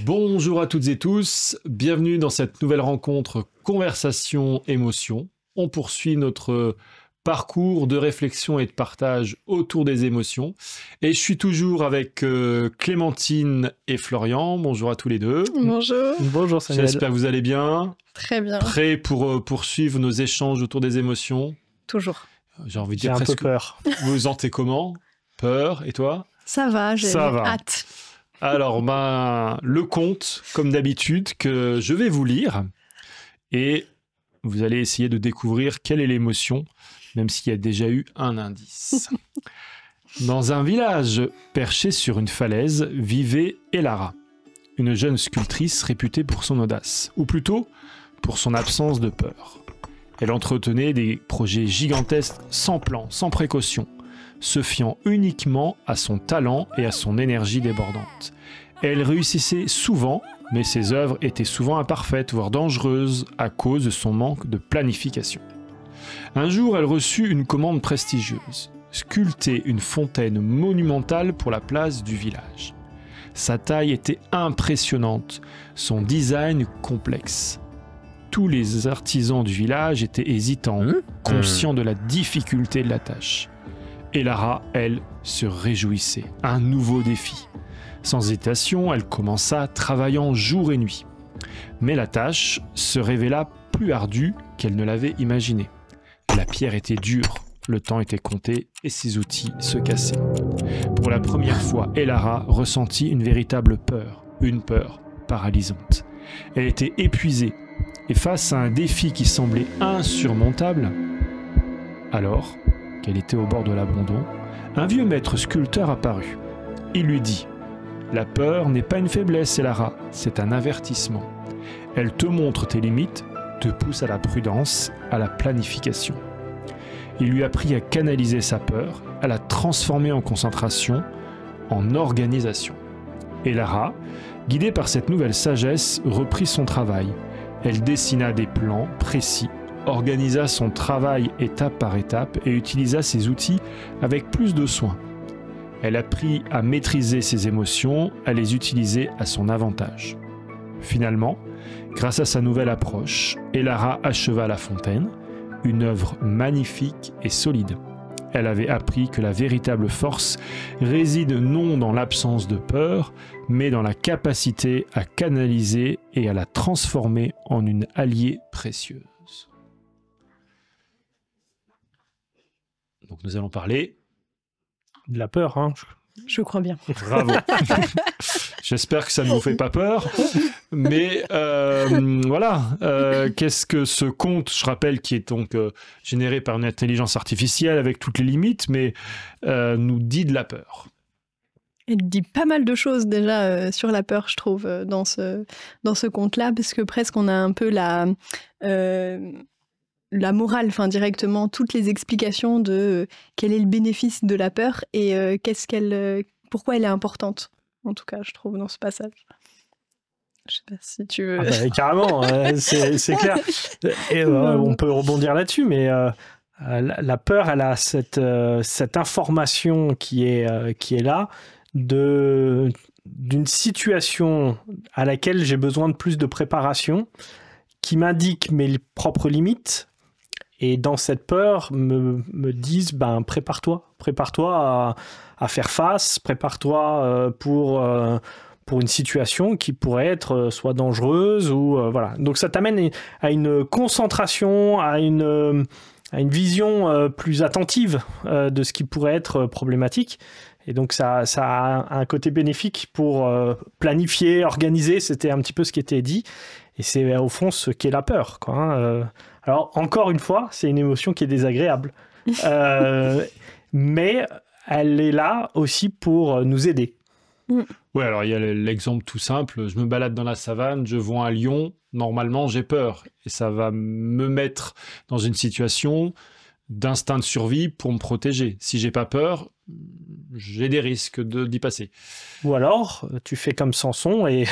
Bonjour à toutes et tous, bienvenue dans cette nouvelle rencontre Conversation Émotion. On poursuit notre parcours de réflexion et de partage autour des émotions. Et je suis toujours avec Clémentine et Florian. Bonjour à tous les deux. Bonjour. Bonjour Samuel. J'espère que vous allez bien. Très bien. Prêts pour poursuivre nos échanges autour des émotions? Toujours. J'ai envie de J'ai dire un presque. peu peur. Vous vous sentez comment? Peur, et toi? Ça va, j'ai hâte. Alors, le conte, comme d'habitude, que je vais vous lire. Et vous allez essayer de découvrir quelle est l'émotion, même s'il y a déjà eu un indice. Dans un village perché sur une falaise, vivait Elara, une jeune sculptrice réputée pour son audace, ou plutôt pour son absence de peur. Elle entretenait des projets gigantesques sans plan, sans précaution, se fiant uniquement à son talent et à son énergie débordante. Elle réussissait souvent, mais ses œuvres étaient souvent imparfaites, voire dangereuses, à cause de son manque de planification. Un jour, elle reçut une commande prestigieuse, sculpter une fontaine monumentale pour la place du village. Sa taille était impressionnante, son design complexe. Tous les artisans du village étaient hésitants, conscients de la difficulté de la tâche. Elara, elle, se réjouissait. Un nouveau défi. Sans hésitation, elle commença travaillant jour et nuit. Mais la tâche se révéla plus ardue qu'elle ne l'avait imaginé. La pierre était dure, le temps était compté et ses outils se cassaient. Pour la première fois, Elara ressentit une véritable peur, une peur paralysante. Elle était épuisée et face à un défi qui semblait insurmontable, alors qu'elle était au bord de l'abandon, un vieux maître sculpteur apparut. Il lui dit: « La peur n'est pas une faiblesse, Elara, c'est un avertissement. Elle te montre tes limites, te pousse à la prudence, à la planification. » Il lui apprit à canaliser sa peur, à la transformer en concentration, en organisation. Elara, guidée par cette nouvelle sagesse, reprit son travail. Elle dessina des plans précis, organisa son travail étape par étape et utilisa ses outils avec plus de soin. Elle apprit à maîtriser ses émotions, à les utiliser à son avantage. Finalement, grâce à sa nouvelle approche, Elara acheva la fontaine, une œuvre magnifique et solide. Elle avait appris que la véritable force réside non dans l'absence de peur, mais dans la capacité à canaliser et à la transformer en une alliée précieuse. Donc nous allons parler De la peur, hein. Je crois bien. Bravo. J'espère que ça ne vous fait pas peur. Mais voilà, qu'est-ce que ce conte, je rappelle, qui est donc généré par une intelligence artificielle avec toutes les limites, mais nous dit de la peur. Elle dit pas mal de choses déjà sur la peur, je trouve, dans ce conte-là, parce que presque on a un peu la morale, enfin directement, toutes les explications de quel est le bénéfice de la peur et pourquoi elle est importante, en tout cas, je trouve, dans ce passage. Je sais pas si tu veux... Carrément, c'est clair. Et, on peut rebondir là-dessus, mais la peur, elle a cette information qui est là, d'une situation à laquelle j'ai besoin de plus de préparation, qui m'indique mes propres limites, et dans cette peur me disent prépare-toi à faire face, prépare-toi pour une situation qui pourrait être soit dangereuse ou voilà. Donc ça t'amène à une concentration, à une vision plus attentive de ce qui pourrait être problématique. Et donc ça a un côté bénéfique pour planifier, organiser, c'était un petit peu ce qui était dit. Et c'est au fond ce qu'est la peur, quoi, hein. Alors, encore une fois, c'est une émotion qui est désagréable. Mais elle est là aussi pour nous aider. Oui, alors il y a l'exemple tout simple. Je me balade dans la savane, je vois un lion. Normalement, j'ai peur. Et ça va me mettre dans une situation d'instinct de survie pour me protéger. Si j'ai pas peur, j'ai des risques d'y passer. Ou alors, tu fais comme Samson et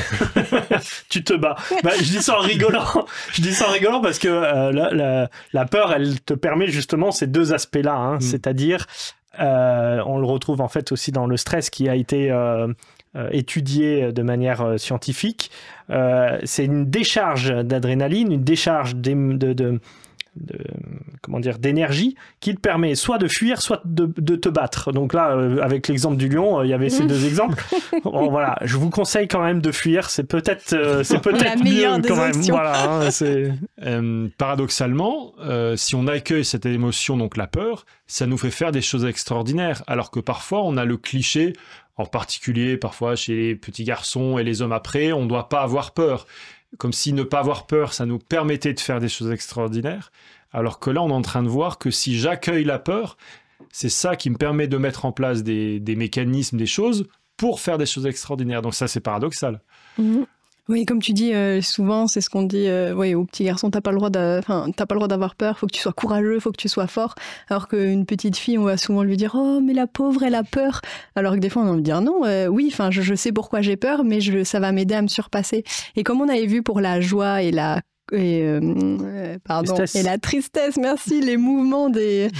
tu te bats. Je dis ça en rigolant. Je dis ça en rigolant parce que la peur, elle te permet justement ces deux aspects-là, hein. C'est-à-dire, on le retrouve en fait aussi dans le stress qui a été étudié de manière scientifique. C'est une décharge d'adrénaline, une décharge d'énergie qui te permet soit de fuir, soit de te battre. Donc là, avec l'exemple du lion, il y avait ces deux exemples. Bon, voilà, je vous conseille quand même de fuir. C'est peut-être mieux quand même. Voilà, paradoxalement, si on accueille cette émotion, donc la peur, ça nous fait faire des choses extraordinaires. Alors que parfois, on a le cliché, en particulier parfois chez les petits garçons et les hommes après, on ne doit pas avoir peur. Comme si ne pas avoir peur, ça nous permettait de faire des choses extraordinaires. Alors que là, on est en train de voir que si j'accueille la peur, c'est ça qui me permet de mettre en place des mécanismes, des choses pour faire des choses extraordinaires. Donc ça, c'est paradoxal. Mmh. Oui, comme tu dis, souvent, c'est ce qu'on dit aux petits garçons, t'as pas le droit d'avoir peur, faut que tu sois courageux, faut que tu sois fort. Alors qu'une petite fille, on va souvent lui dire « Oh, mais la pauvre, elle a peur !» Alors que des fois, on a envie de dire « Non, oui, je sais pourquoi j'ai peur, mais ça va m'aider à me surpasser. » Et comme on avait vu pour la joie et la tristesse, merci, les mouvements des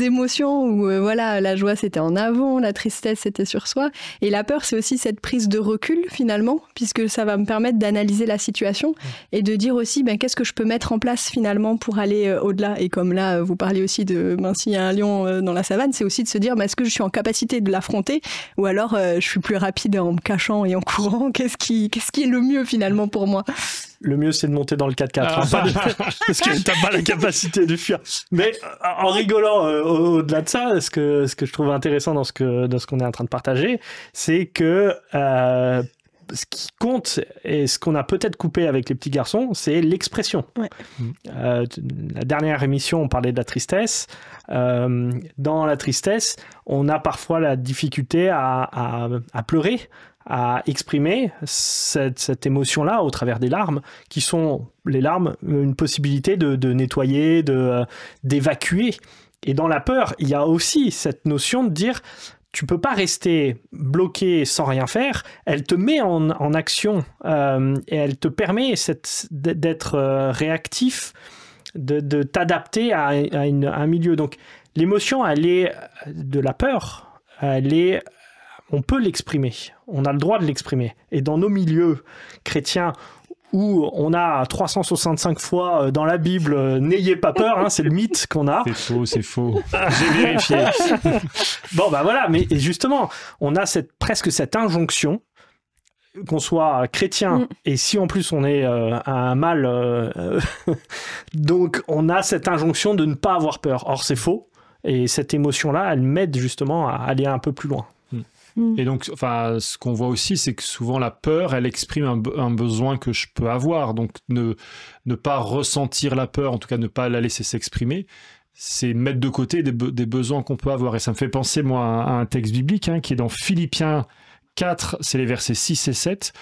émotions où la joie c'était en avant, la tristesse c'était sur soi, et la peur c'est aussi cette prise de recul finalement, puisque ça va me permettre d'analyser la situation et de dire aussi qu'est-ce que je peux mettre en place finalement pour aller au-delà. Et comme là vous parlez aussi de s'il y a un lion dans la savane, c'est aussi de se dire est-ce que je suis en capacité de l'affronter, ou alors je suis plus rapide en me cachant et en courant, qu'est-ce qui est le mieux finalement pour moi? Le mieux, c'est de monter dans le 4x4. Parce que t'as pas la capacité de fuir. Mais en rigolant au-delà de ça, ce que je trouve intéressant dans ce qu'on est en train de partager, c'est que ce qui compte et ce qu'on a peut-être coupé avec les petits garçons, c'est l'expression. Ouais. La dernière émission, on parlait de la tristesse. Dans la tristesse, on a parfois la difficulté à pleurer, à exprimer cette émotion-là au travers des larmes, qui sont, les larmes, une possibilité de nettoyer, d'évacuer. Et dans la peur, il y a aussi cette notion de dire, tu peux pas rester bloqué sans rien faire, elle te met en action et elle te permet d'être réactif, de t'adapter à un milieu. Donc l'émotion, elle est de la peur, on peut l'exprimer, on a le droit de l'exprimer. Et dans nos milieux chrétiens, où on a 365 fois dans la Bible « N'ayez pas peur », c'est le mythe qu'on a. C'est faux. J'ai vérifié. Bon, voilà, mais justement, on a presque cette injonction, qu'on soit chrétien, et si en plus on est un mâle, donc on a cette injonction de ne pas avoir peur. Or, c'est faux, et cette émotion-là, elle m'aide justement à aller un peu plus loin. Et donc, ce qu'on voit aussi, c'est que souvent la peur, elle exprime un besoin que je peux avoir. Donc, ne pas ressentir la peur, en tout cas ne pas la laisser s'exprimer, c'est mettre de côté des besoins qu'on peut avoir. Et ça me fait penser, moi, à un texte biblique qui est dans Philippiens 4, c'est les versets 6 et 7.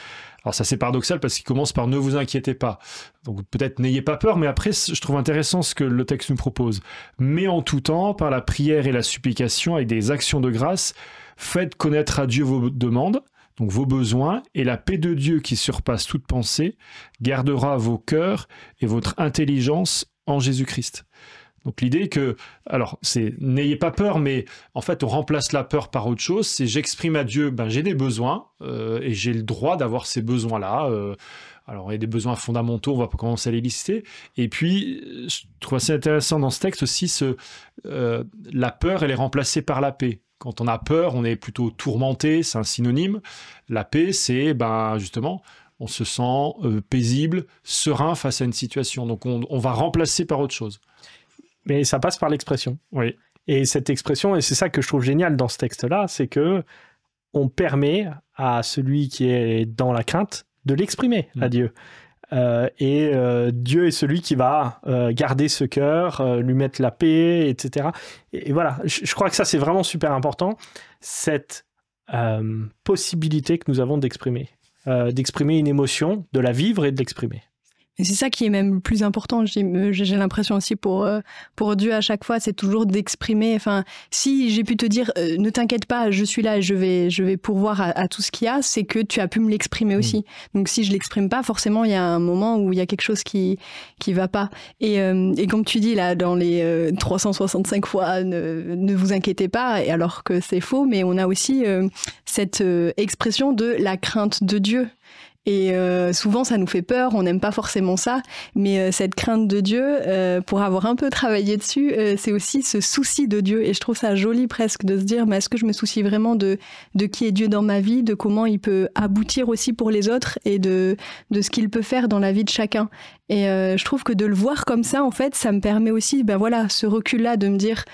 Alors ça, c'est paradoxal parce qu'il commence par « ne vous inquiétez pas ». Donc peut-être n'ayez pas peur, mais après, je trouve intéressant ce que le texte nous propose. « Mais en tout temps, par la prière et la supplication, avec des actions de grâce, faites connaître à Dieu vos demandes, donc vos besoins, et la paix de Dieu qui surpasse toute pensée, gardera vos cœurs et votre intelligence en Jésus-Christ. » Donc l'idée que, alors c'est n'ayez pas peur, mais en fait on remplace la peur par autre chose, c'est j'exprime à Dieu, j'ai des besoins et j'ai le droit d'avoir ces besoins-là. Alors il y a des besoins fondamentaux, on va commencer à les lister. Et puis je trouve assez intéressant dans ce texte aussi, la peur elle est remplacée par la paix. Quand on a peur, on est plutôt tourmenté, c'est un synonyme. La paix c'est justement... on se sent paisible, serein face à une situation. Donc on va remplacer par autre chose. Mais ça passe par l'expression. Oui. Et cette expression, et c'est ça que je trouve génial dans ce texte-là, c'est que on permet à celui qui est dans la crainte de l'exprimer à Dieu. Dieu est celui qui va garder ce cœur, lui mettre la paix, etc. Et voilà, je crois que ça, c'est vraiment super important, cette possibilité que nous avons d'exprimer une émotion, de la vivre et de l'exprimer. Et c'est ça qui est même le plus important, j'ai l'impression aussi pour Dieu à chaque fois, c'est toujours d'exprimer. Enfin, si j'ai pu te dire, ne t'inquiète pas, je suis là et je vais pourvoir à tout ce qu'il y a, c'est que tu as pu me l'exprimer aussi. Donc si je l'exprime pas, forcément, il y a un moment où il y a quelque chose qui va pas. Et comme tu dis là, dans les 365 fois, ne vous inquiétez pas, et alors que c'est faux, mais on a aussi cette expression de la crainte de Dieu. Et souvent, ça nous fait peur, on n'aime pas forcément ça, mais cette crainte de Dieu, pour avoir un peu travaillé dessus, c'est aussi ce souci de Dieu. Et je trouve ça joli presque de se dire, mais est-ce que je me soucie vraiment de qui est Dieu dans ma vie, de comment il peut aboutir aussi pour les autres et de ce qu'il peut faire dans la vie de chacun. Et je trouve que de le voir comme ça, en fait, ça me permet aussi, ce recul-là de me dire,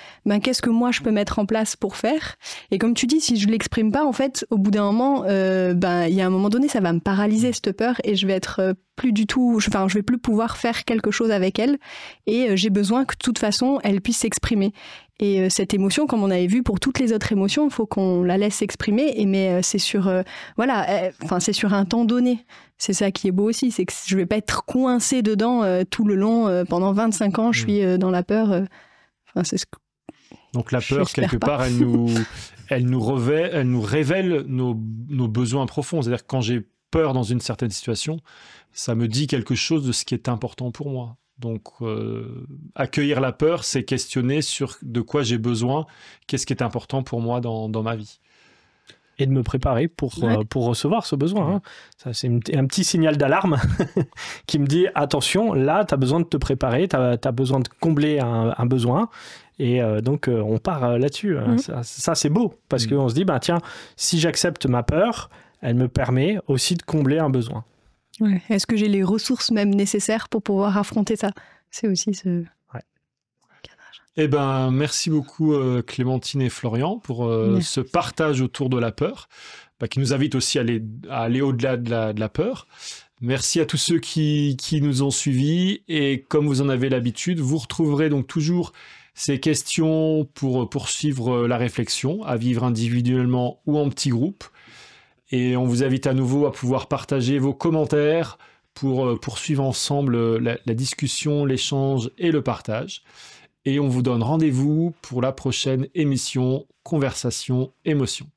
qu'est-ce que moi je peux mettre en place pour faire? Et comme tu dis, si je l'exprime pas, en fait, au bout d'un moment, il y a un moment donné, ça va me paralyser cette peur et je vais être plus du tout, je vais plus pouvoir faire quelque chose avec elle. Et j'ai besoin que de toute façon, elle puisse s'exprimer. Et cette émotion, comme on avait vu pour toutes les autres émotions, il faut qu'on la laisse s'exprimer, mais c'est sur, c'est sur un temps donné. C'est ça qui est beau aussi, c'est que je vais pas être coincée dedans tout le long, pendant 25 ans, je suis dans la peur. C'est ce que donc la peur, quelque part, elle nous révèle nos besoins profonds. C'est-à-dire que quand j'ai peur dans une certaine situation, ça me dit quelque chose de ce qui est important pour moi. Donc, accueillir la peur, c'est questionner sur de quoi j'ai besoin, qu'est-ce qui est important pour moi dans ma vie. Et de me préparer pour recevoir ce besoin. Hein. Ça, c'est un petit signal d'alarme qui me dit, attention, là, tu as besoin de te préparer, tu as besoin de combler un besoin. Et donc, on part là-dessus. Ça, c'est beau, parce qu'on se dit, tiens, si j'accepte ma peur, elle me permet aussi de combler un besoin. Ouais. Est-ce que j'ai les ressources même nécessaires pour pouvoir affronter ça? C'est aussi ce... Eh ben, merci beaucoup Clémentine et Florian pour ce partage autour de la peur, qui nous invite aussi à aller au-delà de la peur. Merci à tous ceux qui nous ont suivis, et comme vous en avez l'habitude, vous retrouverez donc toujours ces questions pour poursuivre la réflexion, à vivre individuellement ou en petits groupes. Et on vous invite à nouveau à pouvoir partager vos commentaires pour poursuivre ensemble la discussion, l'échange et le partage. Et on vous donne rendez-vous pour la prochaine émission Conversation Émotion.